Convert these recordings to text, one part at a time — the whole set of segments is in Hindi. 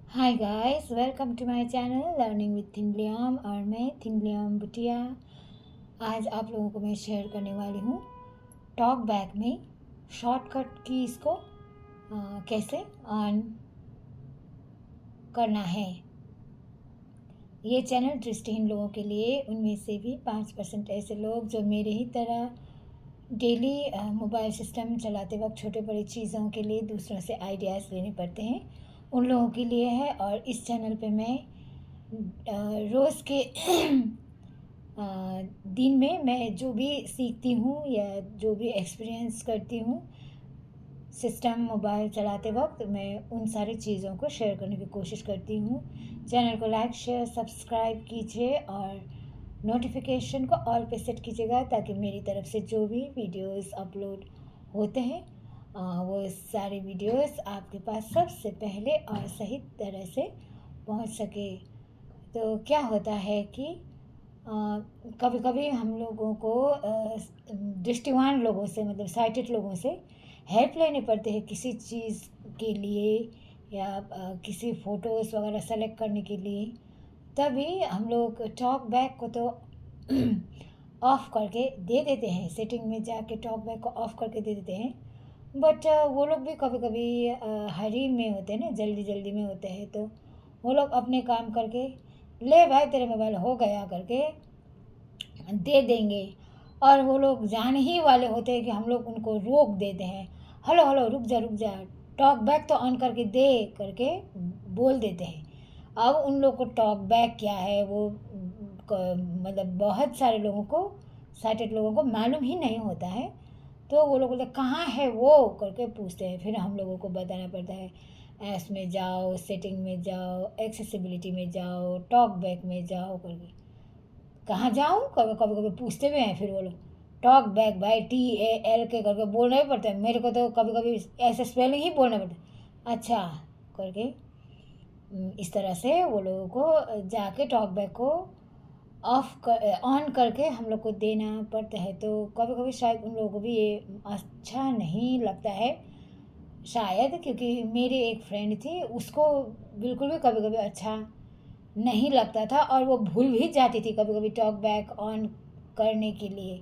Hi guys, welcome to my channel learning with थिनलियम और मैं थिनलियम बुटिया। आज आप लोगों को मैं शेयर करने वाली हूँ टॉक बैक में शॉर्टकट कीज़ को कैसे ऑन करना है। ये चैनल दृष्टिहीन लोगों के लिए, उनमें से भी 5% ऐसे लोग जो मेरे ही तरह डेली मोबाइल सिस्टम चलाते वक्त छोटे बड़ी चीज़ों के लिए दूसरों से आइडियाज़ लेने पड़ते हैं, उन लोगों के लिए है। और इस चैनल पे मैं रोज़ के दिन में मैं जो भी सीखती हूँ या जो भी एक्सपीरियंस करती हूँ सिस्टम मोबाइल चलाते वक्त, मैं उन सारी चीज़ों को शेयर करने की कोशिश करती हूँ। चैनल को लाइक शेयर सब्सक्राइब कीजिए और नोटिफिकेशन को ऑल पे सेट कीजिएगा ताकि मेरी तरफ से जो भी वीडियोस अपलोड होते हैं वो सारे वीडियोस आपके पास सबसे पहले और सही तरह से पहुंच सके। तो क्या होता है कि कभी कभी हम लोगों को दृष्टिवान लोगों से, मतलब साइटेड लोगों से हेल्प लेने पड़ते हैं किसी चीज़ के लिए या किसी फ़ोटोज़ वगैरह सेलेक्ट करने के लिए। तभी हम लोग टॉक बैक को तो ऑफ़ करके दे देते हैं, सेटिंग में जाके टॉक बैक को ऑफ़ करके दे देते हैं। बट वो लोग भी कभी कभी हरी में होते हैं ना, जल्दी जल्दी में होते हैं, तो वो लोग अपने काम करके ले भाई तेरे मोबाइल हो गया करके दे देंगे। और वो लोग जाने ही वाले होते हैं कि हम लोग उनको रोक देते हैं, हेलो हेलो रुक जा टॉक बैक तो ऑन करके दे करके बोल देते हैं। अब उन लोग को टॉक बैक क्या है वो मतलब बहुत सारे लोगों को, साइटेड लोगों को मालूम ही नहीं होता है। तो वो लोग बोलते कहाँ है वो करके पूछते हैं, फिर हम लोगों को बताना पड़ता है ऐप्स में जाओ, सेटिंग में जाओ, एक्सेसिबिलिटी में जाओ, टॉक बैक में जाओ करके। कहाँ जाऊँ, कभी कभी कभी पूछते भी हैं फिर वो लोग। टॉक बैक भाई TAL के करके बोलना ही पड़ता है मेरे को, तो कभी कभी ऐसे स्पेलिंग ही बोलना पड़ता है अच्छा करके। इस तरह से वो लोगों को जाके टॉक बैक को ऑन करके हम लोग को देना पड़ता है। तो कभी कभी शायद उन लोगों को भी ये अच्छा नहीं लगता है शायद, क्योंकि मेरी एक फ्रेंड थी, उसको बिल्कुल भी कभी कभी अच्छा नहीं लगता था और वो भूल भी जाती थी कभी कभी टॉक बैक ऑन करने के लिए।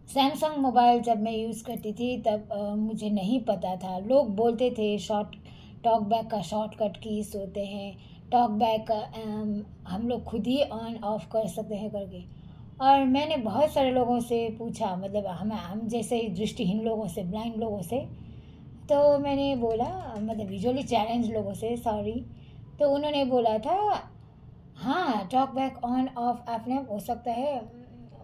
सैमसंग मोबाइल जब मैं यूज़ करती थी तब मुझे नहीं पता था, लोग बोलते थे शॉर्ट टॉक बैक का शॉर्टकट कीज होते हैं, टॉक बैक हम लोग खुद ही ऑन ऑफ कर सकते हैं करके। और मैंने बहुत सारे लोगों से पूछा, मतलब हम जैसे दृष्टिहीन लोगों से, ब्लाइंड लोगों से, तो मैंने बोला, मतलब विजुअली चैलेंज लोगों से, सॉरी। तो उन्होंने बोला था हाँ टॉक बैक ऑन ऑफ आपने हो सकता है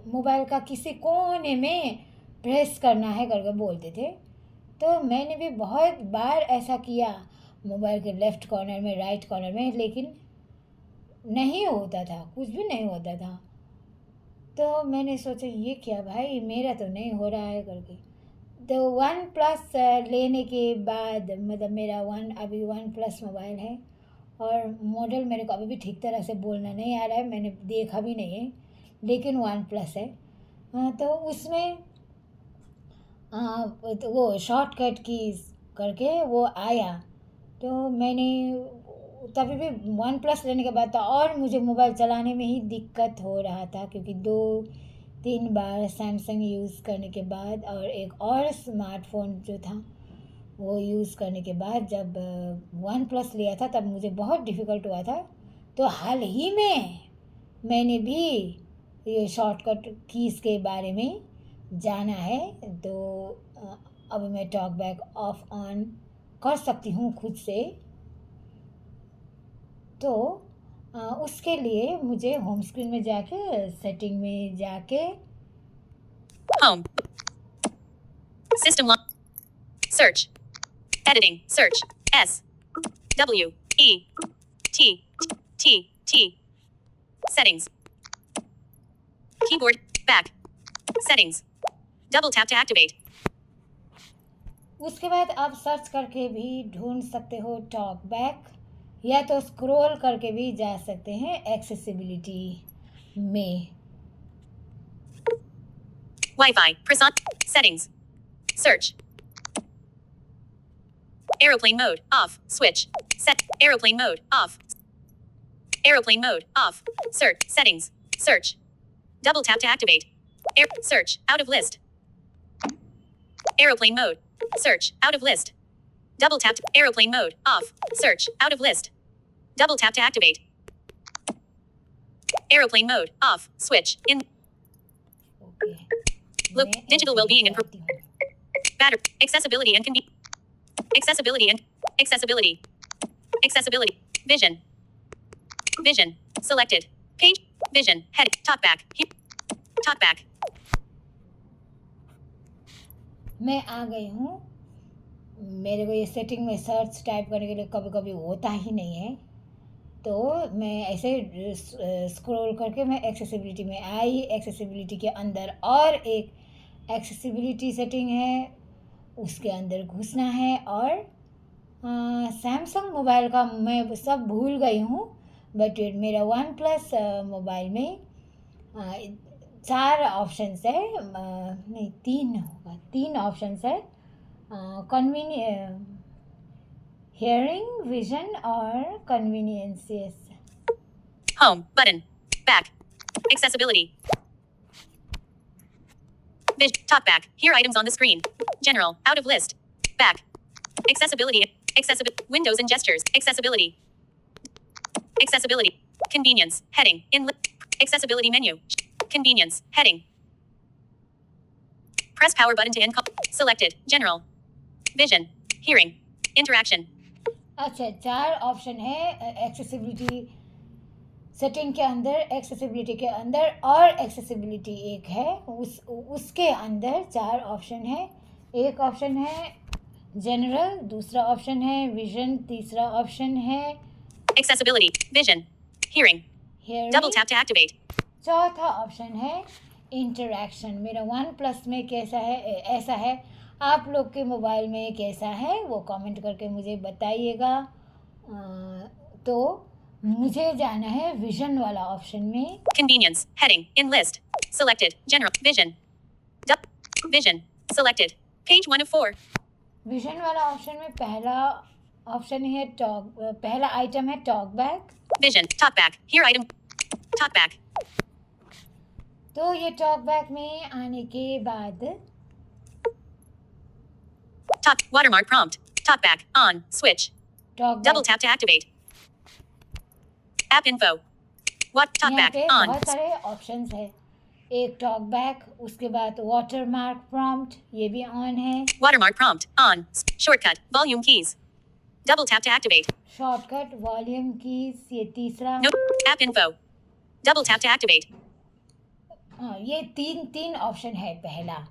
मोबाइल का किसी कोने में प्रेस करना है करके बोलते थे। तो मैंने भी बहुत बार ऐसा किया, मोबाइल के लेफ़्ट कॉर्नर में, राइट कॉर्नर में, लेकिन नहीं होता था, कुछ भी नहीं होता था। तो मैंने सोचा ये क्या भाई, मेरा तो नहीं हो रहा है करके। तो वन प्लस लेने के बाद, मतलब मेरा अभी वन प्लस मोबाइल है और मॉडल मेरे को अभी भी ठीक तरह से बोलना नहीं आ रहा है, मैंने देखा भी नहीं है, लेकिन वन प्लस है। तो उसमें तो वो शॉर्टकट कीज करके वो आया। तो मैंने तभी भी वन प्लस लेने के बाद था और मुझे मोबाइल चलाने में ही दिक्कत हो रहा था, क्योंकि 2-3 बार सैमसंग यूज़ करने के बाद और एक और स्मार्टफोन जो था वो यूज़ करने के बाद जब वन प्लस लिया था तब मुझे बहुत डिफ़िकल्ट हुआ था। तो हाल ही में मैंने भी ये शॉर्टकट कीज़ के बारे में जाना है। तो अब मैं टॉक बैक ऑफ ऑन कर सकती हूँ खुद से। तो उसके लिए मुझे होम स्क्रीन में जाके, सेटिंग में जाके, Home. System lock. Search. Editing. Search. SWEETT. Settings. Keyboard. Back. Settings. Double tap to activate. उसके बाद आप सर्च करके भी ढूंढ सकते हो टॉक बैक, या तो स्क्रॉल करके भी जा सकते हैं एक्सेसिबिलिटी में। Wi-Fi. Press on. Settings. Search. Aeroplane mode. Off. Switch. Set. Aeroplane mode off. Aeroplane mode off. Search settings. Search. Double tap to activate. Search out of list. Aeroplane mode. Search out of list. Double tap. Aeroplane mode off. Search out of list. Double tap to activate. Aeroplane mode off. Switch in. Okay Look, मैं digital ऐसे well-being and जाती हूँ। battery accessibility and accessibility and accessibility vision selected page vision head talkback मैं आ गई हूँ। मेरे को ये सेटिंग में सर्च टाइप करने के लिए कभी कभी होता ही नहीं है, तो मैं ऐसे स्क्रॉल करके मैं एक्सेसिबिलिटी में आई। एक्सेसिबिलिटी के अंदर और एक एक्सेसिबिलिटी सेटिंग है, उसके अंदर घुसना है। और सैमसंग मोबाइल का मैं सब भूल गई हूँ, बट मेरा वन प्लस मोबाइल में 4 ऑप्शंस है, नहीं 3 होगा, 3 ऑप्शंस है। hearing, vision और convenience. home button back accessibility talkback here items on the screen general out of list back accessibility windows and gestures accessibility convenience heading in accessibility menu convenience heading press power button to end selected general vision hearing interaction अच्छा 4 ऑप्शन है एक्सेसिबिलिटी सेटिंग के अंदर। एक्सेसिबिलिटी के अंदर और एक्सेसिबिलिटी एक है, उसके अंदर 4 ऑप्शन है। एक ऑप्शन है जनरल, दूसरा ऑप्शन है विजन, तीसरा ऑप्शन है accessibility vision hearing double tap to activate चौथा ऑप्शन है इंटरैक्शन। मेरा वन प्लस में कैसा है, ऐसा है। आप लोग के मोबाइल में कैसा है वो कमेंट करके मुझे बताइएगा। तो मुझे जाना है विजन वाला ऑप्शन में। convenience heading in list selected general vision selected page 1 of 4 vision वाला ऑप्शन में पहला ऑप्शन है पहला आइटम है talk back. vision talkback here item talkback तो ये टॉक बैक में आने के बाद Talk watermark prompt. Talkback on switch. Talk Double tap to activate. App info. What यहाँ talkback पे on. बहुत सारे ऑप्शंस है। एक टॉक बैक, उसके बाद वाटरमार्क प्रॉम्प्ट, ये भी ऑन है। Watermark prompt on. Shortcut volume keys. Double tap to activate. Shortcut volume keys, ये तीसरा। No app info. Double tap to activate. हाँ, ये तीन ऑप्शन है। पहला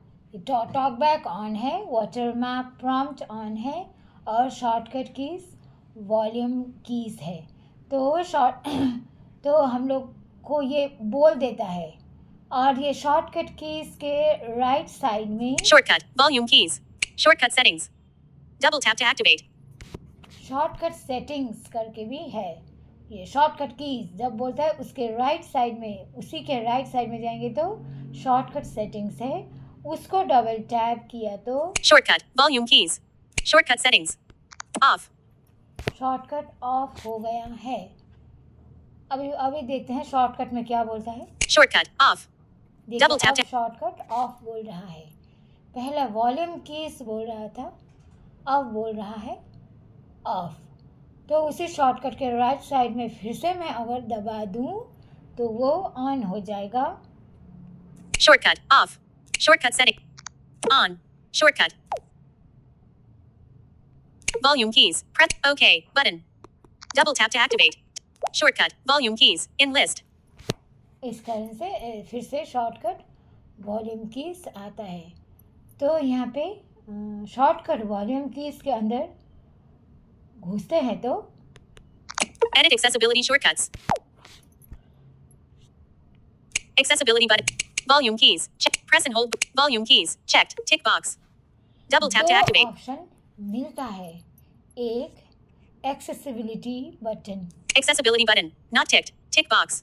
टॉक बैक ऑन है, वाटरमार्क प्रॉम्प्ट ऑन है और शॉर्टकट कीज वॉल्यूम कीज है। तो हम लोग को ये बोल देता है। और ये शॉर्टकट कीज के राइट साइड में Shortcut volume keys. Shortcut settings. Double tap to activate. Shortcut settings करके भी है। ये शॉर्टकट कीज जब बोलता है उसके राइट साइड में, उसी के राइट साइड में जाएंगे तो शॉर्टकट सेटिंग्स है, उसको डबल टैप किया तो Shortcut volume keys. Shortcut settings. Off. Shortcut of हो गया है। अभी देखते हैं शॉर्टकट में क्या बोलता है। Shortcut off. Double tap to shortcut of बोल रहा है। पहला वॉल्यूम कीज बोल रहा था, अब बोल रहा है ऑफ। तो उसी शॉर्टकट के राइट साइड में फिर से मैं अगर दबा दूं तो वो ऑन हो जाएगा। Shortcut off. Shortcut setting. On. Shortcut. Volume keys. Press OK button. Double tap to activate. Shortcut volume keys in list. इस कारण से फिर से शॉर्टकट वॉल्यूम कीज आता है। तो यहाँ पे शॉर्टकट वॉल्यूम कीज के अंदर घुसते हैं तो Edit accessibility shortcuts. Accessibility button. Volume keys. Check. Press and hold. Volume keys. Checked. Tick box. Double tap to दो activate. ऑप्शन मिलता है। एक accessibility button, Accessibility button. Not ticked. Tick box.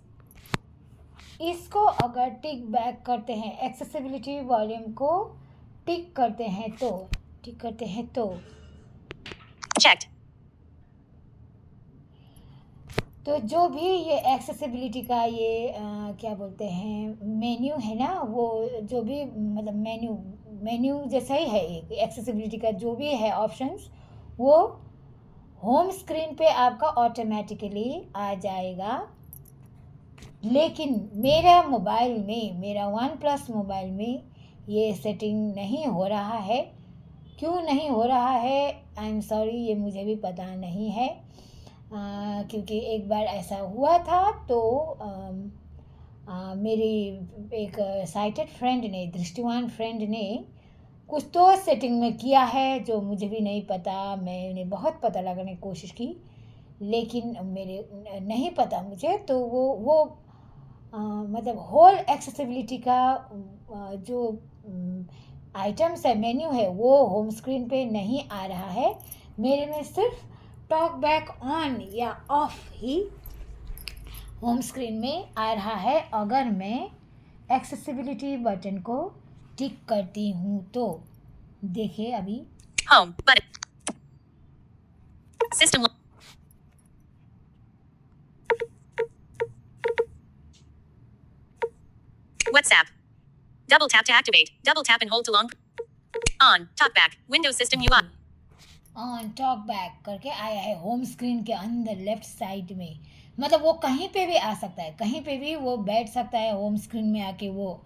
इसको अगर टिक बैक करते हैं, एक्सेसिबिलिटी वॉल्यूम को टिक करते हैं तो Checked. तो जो भी ये एक्सेसिबिलिटी का ये क्या बोलते हैं मेन्यू है ना, वो जो भी मतलब मेन्यू जैसा ही है, एक एक्सेसिबिलिटी का जो भी है ऑप्शंस, वो होम स्क्रीन पे आपका ऑटोमेटिकली आ जाएगा। लेकिन मेरा मोबाइल में, मेरा वन प्लस मोबाइल में ये सेटिंग नहीं हो रहा है। क्यों नहीं हो रहा है, आई एम सॉरी, ये मुझे भी पता नहीं है। क्योंकि एक बार ऐसा हुआ था तो मेरी एक साइटेड फ्रेंड ने, दृष्टिवान फ्रेंड ने कुछ तो सेटिंग में किया है जो मुझे भी नहीं पता। मैंने बहुत पता लगाने की कोशिश की, लेकिन मेरे नहीं पता मुझे। तो वो मतलब होल एक्सेसिबिलिटी का जो आइटम्स है, मेन्यू है, वो होम स्क्रीन पे नहीं आ रहा है। मेरे में सिर्फ टॉक बैक ऑन या ऑफ ही होम स्क्रीन में आ रहा है अगर मैं एक्सेसिबिलिटी बटन को टिक करती हूँ तो। देखिए अभी Home button. System. WhatsApp. Double tap to activate. Double tap and hold to long. On. Talkback. Windows System UI. On talk back करके आया है होम स्क्रीन के अंदर लेफ्ट साइड में। मतलब वो कहीं पे भी आ सकता है, कहीं पे भी वो बैठ सकता है होम स्क्रीन में आके, वो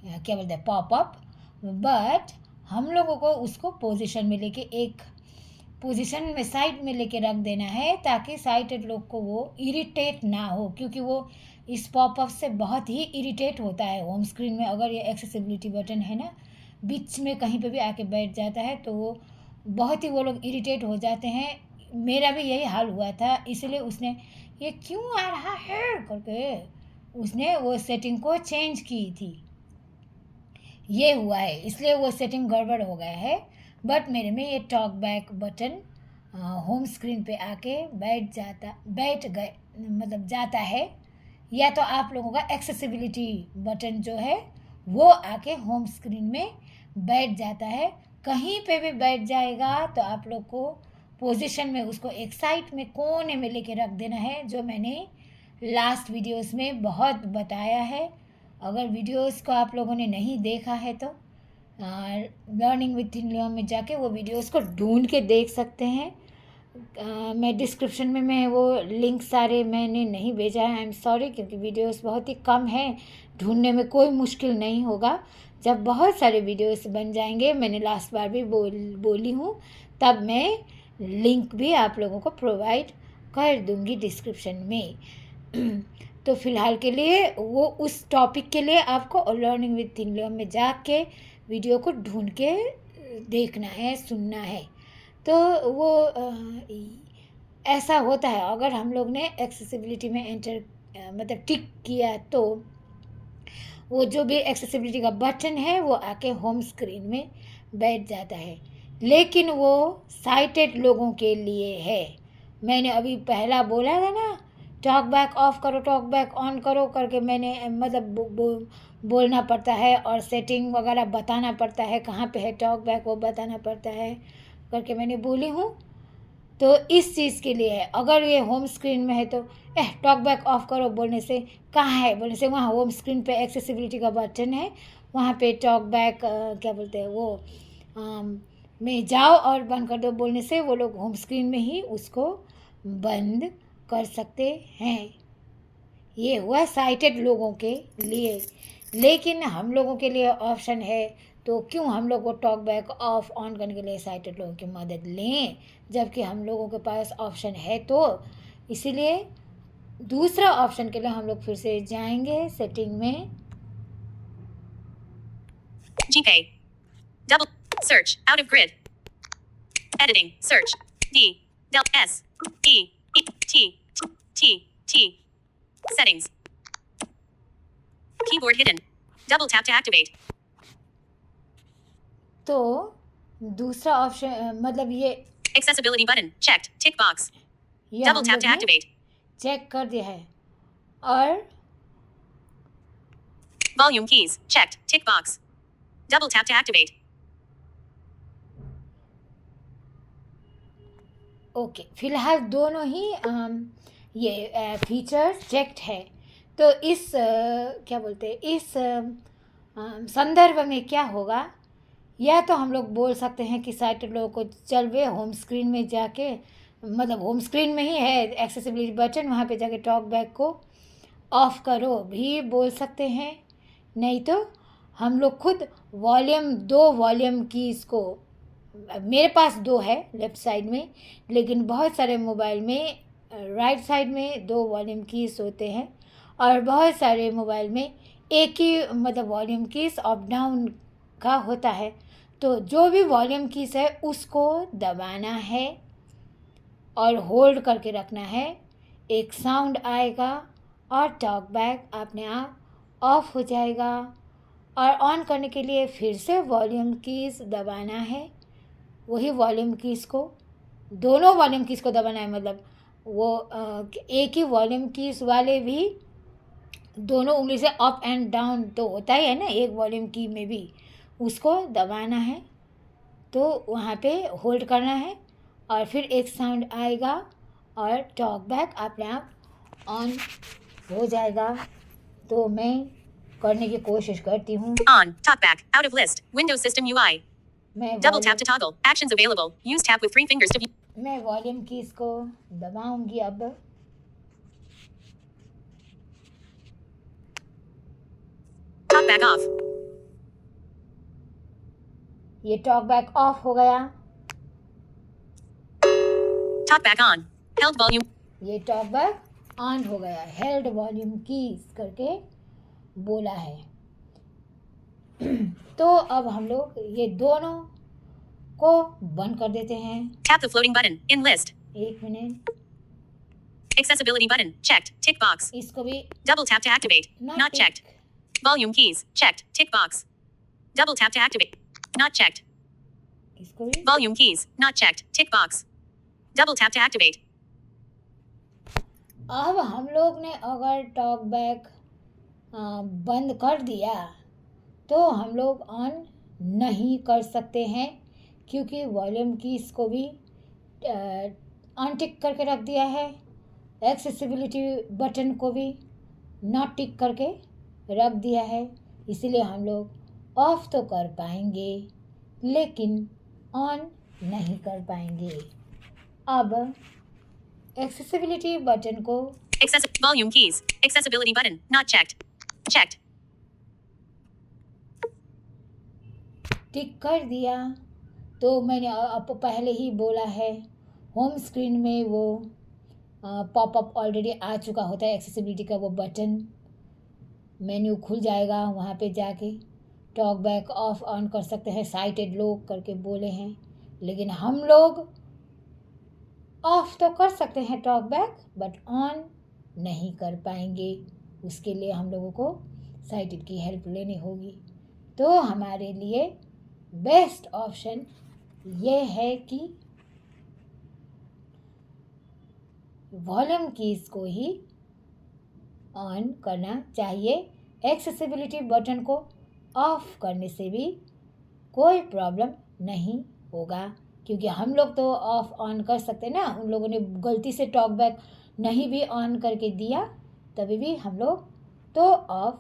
क्या बोलते हैं पॉपअप। बट हम लोगों को उसको पोजीशन में लेके, एक पोजीशन में साइड में लेके रख देना है, ताकि साइटेड लोग को वो इरिटेट ना हो। क्योंकि वो इस पॉपअप से बहुत ही इरिटेट होता है होम स्क्रीन में। अगर ये एक्सेसिबिलिटी बटन है ना, बीच में कहीं पे भी आके बैठ जाता है तो वो बहुत ही, वो लोग इरिटेट हो जाते हैं। मेरा भी यही हाल हुआ था, इसलिए उसने ये क्यों आ रहा है करके उसने वो सेटिंग को चेंज की थी। ये हुआ है, इसलिए वो सेटिंग गड़बड़ हो गया है। बट मेरे में ये talk back button home screen पे आके बैठ गए, मतलब जाता है। या तो आप लोगों का एक्सेसिबिलिटी बटन जो है वो आके होम स्क्रीन में बैठ जाता है। कहीं पे भी बैठ जाएगा तो आप लोग को पोजीशन में उसको एक साइड में कोने में लेके रख देना है, जो मैंने लास्ट वीडियोस में बहुत बताया है। अगर वीडियोस को आप लोगों ने नहीं देखा है तो लर्निंग विथ लियोन में जाके वो वीडियोस को ढूंढ के देख सकते हैं। मैं डिस्क्रिप्शन में मैं वो लिंक सारे मैंने नहीं भेजा है, आई एम सॉरी, क्योंकि वीडियोस बहुत ही कम हैं, ढूंढने में कोई मुश्किल नहीं होगा। जब बहुत सारे वीडियोस बन जाएंगे, मैंने लास्ट बार भी बोली हूँ, तब मैं लिंक भी आप लोगों को प्रोवाइड कर दूँगी डिस्क्रिप्शन में। तो फ़िलहाल के लिए वो उस टॉपिक के लिए आपको लर्निंग विथ लियोन में जाके वीडियो को ढूंढ के देखना है, सुनना है। तो वो ऐसा होता है, अगर हम लोग ने एक्सेसिबिलिटी में मतलब टिक किया तो वो जो भी एक्सेसिबिलिटी का बटन है वो आके होम स्क्रीन में बैठ जाता है। लेकिन वो साइटेड लोगों के लिए है। मैंने अभी पहला बोला था ना, टॉक बैक ऑफ करो, टॉक बैक ऑन करो करके, मैंने मतलब बोलना पड़ता है और सेटिंग वगैरह बताना पड़ता है, कहाँ पे है टॉक बैक वो बताना पड़ता है करके मैंने बोली हूँ। तो इस चीज़ के लिए है। अगर ये होम स्क्रीन में है तो टॉक बैक ऑफ करो बोलने से, कहाँ है बोलने से, वहाँ होम स्क्रीन पे एक्सेसिबिलिटी का बटन है, वहाँ पे टॉक बैक क्या बोलते हैं वो में जाओ और बंद कर दो बोलने से वो लोग होम स्क्रीन में ही उसको बंद कर सकते हैं। ये हुआ साइटेड लोगों के लिए। लेकिन हम लोगों के लिए ऑप्शन है, तो क्यों हम लोग को टॉक बैक ऑफ ऑन करने के लिए साइटेड लोगों की मदद लें, जबकि हम लोगों के पास ऑप्शन है। तो इसीलिए दूसरा ऑप्शन के लिए हम लोग फिर से जाएंगे सेटिंग में। GPay. Double. Search. Out of grid. Editing. Search. D. Del S. E. E. T. T. T. Settings. Keyboard hidden. Double tap to activate. तो दूसरा ऑप्शन मतलब ये Accessibility button. Checked. Tick box. ये Double हम tap लोग to ने activate. चेक कर दिया है। और Volume keys. Checked. Tick box. Double tap to activate. Okay, फिलहाल दोनों ही ये फीचर चेक्ड है। तो इस क्या बोलते हैं, इस संदर्भ में क्या होगा, या तो हम लोग बोल सकते हैं कि साइटेड लोगों को चल वे होम स्क्रीन में जाके, मतलब होम स्क्रीन में ही है एक्सेसिबिलिटी बटन, वहाँ पे जाके टॉक बैक को ऑफ करो भी बोल सकते हैं। नहीं तो हम लोग खुद दो वॉल्यूम की इसको, मेरे पास दो है लेफ़्ट साइड में, लेकिन बहुत सारे मोबाइल में राइट साइड में दो वॉल्यूम कीज़ होते हैं, और बहुत सारे मोबाइल में एक ही मतलब वॉल्यूम कीज़ अप डाउन का होता है। तो जो भी वॉल्यूम कीज़ है उसको दबाना है और होल्ड करके रखना है। एक साउंड आएगा और टॉक बैक अपने आप ऑफ हो जाएगा, और ऑन करने के लिए फिर से वॉल्यूम कीज़ दबाना है। वही वॉल्यूम कीज़ को, दोनों वॉल्यूम कीज़ को दबाना है, मतलब वो एक ही वॉल्यूम कीज़ वाले भी दोनों उंगली से अप एंड डाउन तो होता ही है ना एक वॉल्यूम की में भी, उसको दबाना है। तो वहाँ पे होल्ड करना है और फिर एक साउंड आएगा और टॉक बैक अपने आप ऑन हो जाएगा। तो मैं करने की कोशिश करती हूँ। On. Talkback. Out of list. Windows System UI. मैं Double tap to toggle. Actions available. Use tap with 3 fingers to view. मैं वॉल्यूम कीज़ को दबाऊंगी अब। Talkback off. ये टॉक बैक ऑफ हो गया। Talkback on. Held volume. ये टॉक बैक ऑन हो गया, हेल्ड वॉल्यूम कीज़ करके बोला है। तो अब हम लोग ये दोनों को बंद कर देते हैं। Tap the floating button. In list. एक minute, Accessibility button. Checked. Tick box. इसको भी Double tap to activate. Not checked. Volume keys. Checked. Tick box. Double tap to activate. Not checked. इसको भी Volume keys. Not checked. Tick box. Double tap to activate. अब हम लोग ने अगर टॉक बैक बंद कर दिया तो हम लोग ऑन नहीं कर सकते हैं, क्योंकि वॉल्यूम कीज़ को भी अनटिक करके रख दिया है, एक्सेसिबिलिटी बटन को भी नॉट टिक करके रख दिया है। इसलिए हम लोग ऑफ तो कर पाएंगे लेकिन ऑन नहीं कर पाएंगे। अब एक्सेसिबिलिटी बटन को Volume keys. Accessibility button. Not checked. Checked. टिक कर दिया। तो मैंने आपको पहले ही बोला है, होम स्क्रीन में वो पॉपअप ऑलरेडी आ चुका होता है, एक्सेसिबिलिटी का वो बटन मेन्यू खुल जाएगा, वहाँ पे जाके टॉक बैक ऑफ ऑन कर सकते हैं, साइटेड लोग करके बोले हैं। लेकिन हम लोग ऑफ तो कर सकते हैं टॉक बैक, बट ऑन नहीं कर पाएंगे। उसके लिए हम लोगों को साइटेड की हेल्प लेनी होगी। तो हमारे लिए बेस्ट ऑप्शन ये है कि वॉल्यूम कीज़ को ही ऑन करना चाहिए। एक्सेसिबिलिटी बटन को ऑफ करने से भी कोई प्रॉब्लम नहीं होगा, क्योंकि हम लोग तो ऑफ ऑन कर सकते ना। उन लोगों ने गलती से टॉक बैक नहीं भी ऑन करके दिया तभी भी हम लोग तो ऑफ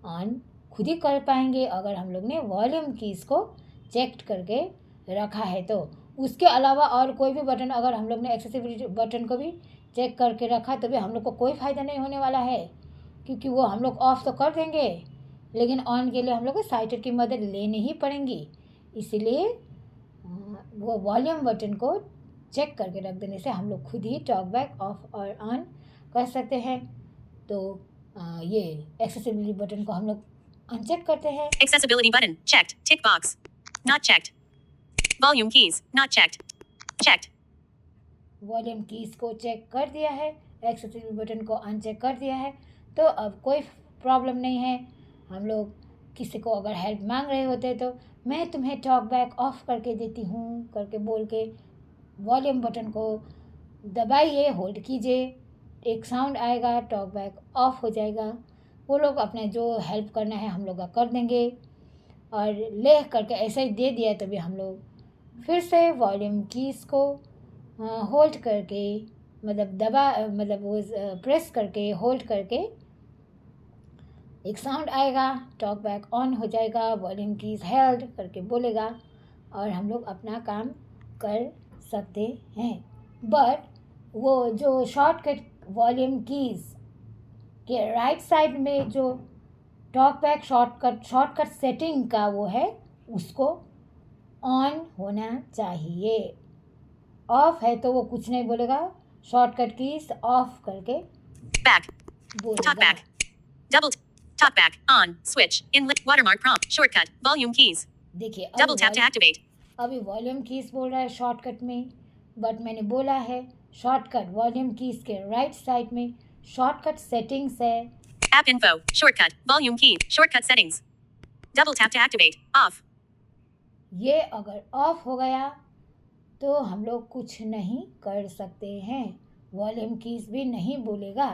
ऑन खुद ही कर पाएंगे, अगर हम लोग ने वॉल्यूम कीज़ को चेक करके रखा है तो। उसके अलावा और कोई भी बटन अगर हम लोग ने एक्सेसिबिलिटी बटन को भी चेक करके रखा तो भी हम लोग को कोई फ़ायदा नहीं होने वाला है, क्योंकि वो हम लोग ऑफ तो कर देंगे लेकिन ऑन के लिए हम लोग को साइटेड की मदद लेनी ही पड़ेगी। इसलिए वो वॉल्यूम बटन को चेक करके रख देने से हम लोग खुद ही टॉक बैक ऑफ और ऑन कर सकते हैं। तो ये एक्सेसिबिलिटी बटन को हम लोग अनचेक करते हैं। Accessibility button. Checked. Tick box. Not checked. Volume keys. Not checked. Checked. Volume keys को चेक कर दिया है, एक्सेसिबिलिटी बटन को अनचेक कर दिया है, तो अब कोई प्रॉब्लम नहीं है। हम लोग किसी को अगर हेल्प मांग रहे होते तो मैं तुम्हें टॉक बैक ऑफ करके देती हूँ करके बोल के वॉल्यूम बटन को दबाइए, होल्ड कीजिए, एक साउंड आएगा, टॉक बैक ऑफ हो जाएगा। वो लोग अपना जो हेल्प करना है हम लोग का कर देंगे, और ले करके ऐसे ही दे दिया तभी हम लोग फिर से वॉल्यूम कीज़ को होल्ड करके मतलब दबा मतलब वो प्रेस करके होल्ड करके एक साउंड आएगा, टॉक बैक ऑन हो जाएगा, वॉल्यूम कीज हेल्ड करके बोलेगा और हम लोग अपना काम कर सकते हैं। बट वो जो शॉर्टकट वॉल्यूम कीज के राइट साइड में जो टॉक बैक शॉर्टकट सेटिंग का वो है, उसको ऑन होना चाहिए। ऑफ है तो वो कुछ नहीं बोलेगा, शॉर्टकट कीज ऑफ करके Back. Talk बोलेगा। back. Double. Talk back. On. Switch. Inlet. Watermark prompt. Shortcut. Volume keys. देखिए Double tap to activate. अभी वॉल्यूम कीज बोल रहा है शॉर्टकट में, बट मैंने बोला है शॉर्टकट वॉल्यूम कीज के राइट साइड में शॉर्टकट सेटिंग्स है। App info. Shortcut. Volume key. Shortcut settings. Double tap to activate. Off. ये अगर ऑफ हो गया तो हम लोग कुछ नहीं कर सकते हैं, वॉल्यूम कीज भी नहीं बोलेगा।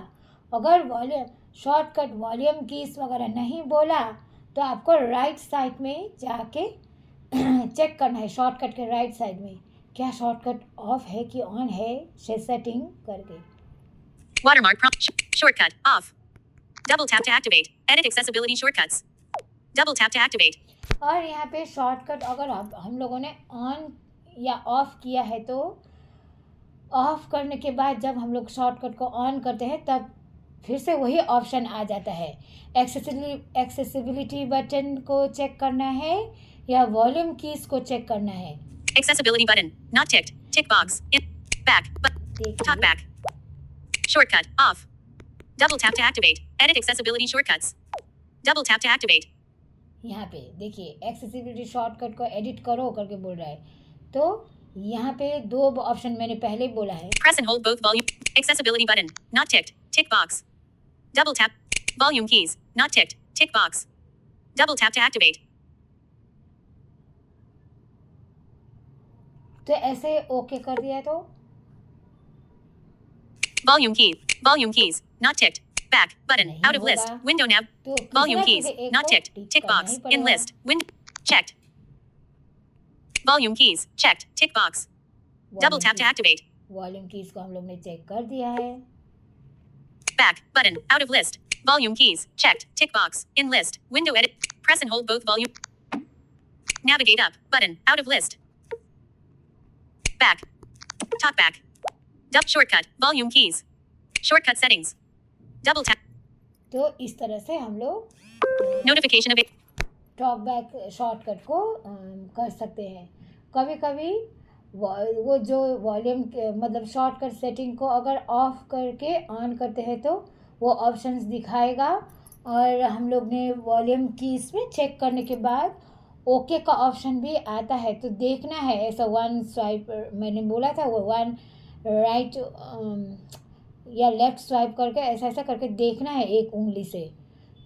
अगर वॉल्यूम शॉर्टकट वॉल्यूम कीज वगैरह नहीं बोला तो आपको राइट साइड में जाके चेक करना है, शॉर्टकट के राइट साइड में क्या शॉर्टकट ऑफ है कि ऑन है, सेटिंग करके। Watermark prompt. Shortcut. Off. Double tap to activate. Edit accessibility shortcuts. Double tap to activate. और यहाँ पे शॉर्टकट अगर हम लोगों ने ऑन या ऑफ किया है तो ऑफ करने के बाद जब हम लोग शॉर्टकट को ऑन करते हैं तब फिर से वही ऑप्शन आ जाता है। एक्सेसिबिलिटी बटन को चेक करना है या वॉल्यूम कीज को चेक करना है। Accessibility button. Not ticked. Tick box. In. Back. Talk back. Shortcut. Off. Double tap to activate. Edit accessibility shortcuts. Double tap to activate. यहाँ पे देखिए एक्सेसिबिलिटी शॉर्टकट को एडिट करो करके बोल रहा है, तो यहाँ पे दो ऑप्शन मैंने पहले ही बोला है। Press and hold both volume. Accessibility button. Not ticked. Tick box. Double tap. Volume keys. Not ticked. Tick box. Double tap to activate. तो ऐसे ओके कर दिया तो Volume key. Volume keys. Not ticked. Back. Button. नहीं Out of list. होगा। Window nav. तो Volume किसी keys. ना किसी एक Not को ticked. टिक Tick करना box. ही In पड़ेगा। list. Checked. Volume keys. Checked. Tick box. Double tap to activate. Volume keys को हम लोग ने चेक कर दिया है। Back. Button. Out of list. Volume keys. Checked. Tick box. In list. Window edit. Press and hold both volume. Navigate up. Button. Out of list. Back. Talk back. Shortcut. Volume keys. Shortcut settings. Double tap. तो इस तरह से हम लोग Notification of it. Talk back shortcut को कर सकते हैं। कभी कभी वो जो वॉल्यूम मतलब शॉर्टकट सेटिंग को अगर ऑफ करके ऑन करते हैं तो वो ऑप्शंस दिखाएगा, और हम लोग ने वॉल्यूम कीज में चेक करने के बाद ओके का ऑप्शन भी आता है, तो देखना है ऐसा वन स्वाइप मैंने बोला था वो वन राइट या लेफ़्ट स्वाइप करके ऐसा ऐसा करके देखना है एक उंगली से।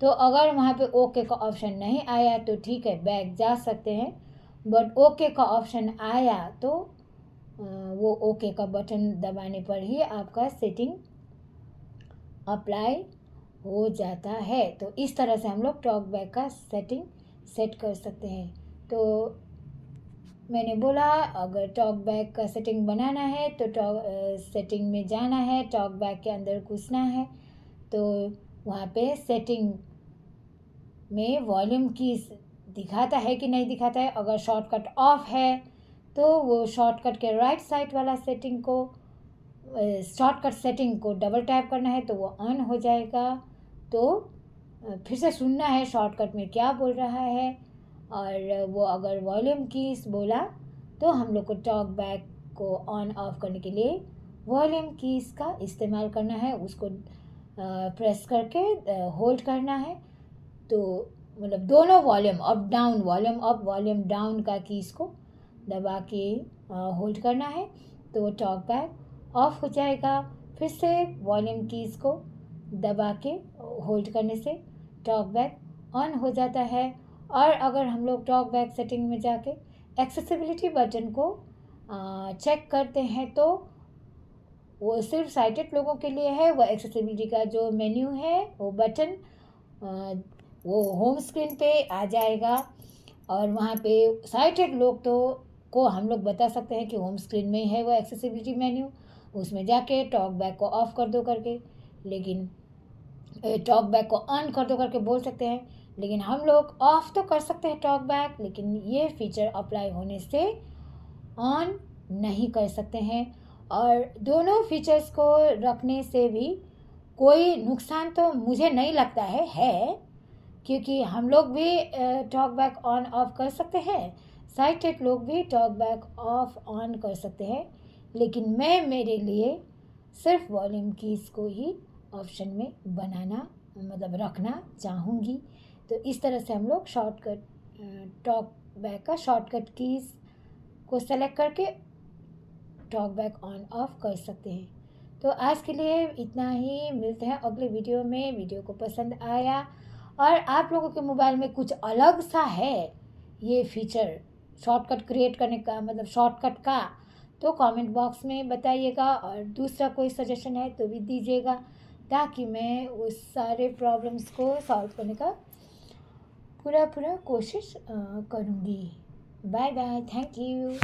तो अगर वहाँ पे ओके का ऑप्शन नहीं आया तो ठीक है बैक जा सकते हैं, बट ओके का ऑप्शन आया तो वो ओके का बटन दबाने पर ही आपका सेटिंग अप्लाई हो जाता है। तो इस तरह से हम लोग टॉक बैक का सेटिंग सेट कर सकते हैं। तो मैंने बोला अगर टॉक बैक का सेटिंग बनाना है तो सेटिंग में जाना है, टॉक बैक के अंदर घुसना है, तो वहाँ पे सेटिंग में वॉल्यूम कीज दिखाता है कि नहीं दिखाता है। अगर शॉर्टकट ऑफ है तो वो शॉर्टकट के राइट साइड वाला सेटिंग को शॉर्टकट सेटिंग को डबल टैप करना है तो वो ऑन हो जाएगा। तो फिर से सुनना है शॉर्टकट में क्या बोल रहा है, और वो अगर वॉल्यूम कीज बोला तो हम लोग को टॉक बैक को ऑन ऑफ करने के लिए वॉल्यूम कीज का इस्तेमाल करना है, उसको प्रेस करके होल्ड करना है। तो मतलब दोनों वॉल्यूम अप वॉल्यूम डाउन का कीज को दबा के होल्ड करना है तो टॉक बैक ऑफ हो जाएगा। फिर से वॉल्यूम कीज को दबा के होल्ड करने से टॉक बैक ऑन हो जाता है। और अगर हम लोग टॉक बैक सेटिंग में जाके एक्सेसिबिलिटी बटन को चेक करते हैं तो वो सिर्फ साइटेड लोगों के लिए है। वो एक्सेसिबिलिटी का जो मेन्यू है वो बटन वो होम स्क्रीन पे आ जाएगा, और वहाँ पे साइटेड लोग तो को हम लोग बता सकते हैं कि होम स्क्रीन में है वो एक्सेसिबिलिटी मेन्यू, उसमें जाके टॉक बैक को ऑफ कर दो करके, लेकिन टॉक बैक को ऑन कर दो करके बोल सकते हैं, लेकिन हम लोग ऑफ तो कर सकते हैं टॉक बैक, लेकिन ये फीचर अप्लाई होने से ऑन नहीं कर सकते हैं। और दोनों फीचर्स को रखने से भी कोई नुकसान तो मुझे नहीं लगता है, क्योंकि हम लोग भी टॉक बैक ऑन ऑफ कर सकते हैं, साइटेड लोग भी टॉक बैक ऑफ ऑन कर सकते हैं, लेकिन मैं मेरे लिए सिर्फ वॉल्यूम कीज़ को ही ऑप्शन में बनाना मतलब रखना चाहूँगी। तो इस तरह से हम लोग शॉर्टकट टॉक बैक का शॉर्टकट कीज़ को सेलेक्ट करके टॉक बैक ऑन ऑफ कर सकते हैं। तो आज के लिए इतना ही, मिलते हैं अगले वीडियो में। वीडियो को पसंद आया और आप लोगों के मोबाइल में कुछ अलग सा है ये फीचर शॉर्टकट क्रिएट करने का, मतलब शॉर्टकट का, तो कमेंट बॉक्स में बताइएगा, और दूसरा कोई सजेशन है तो भी दीजिएगा, ताकि मैं उस सारे प्रॉब्लम्स को सॉल्व करने का पूरा कोशिश करूँगी। Bye bye, thank you.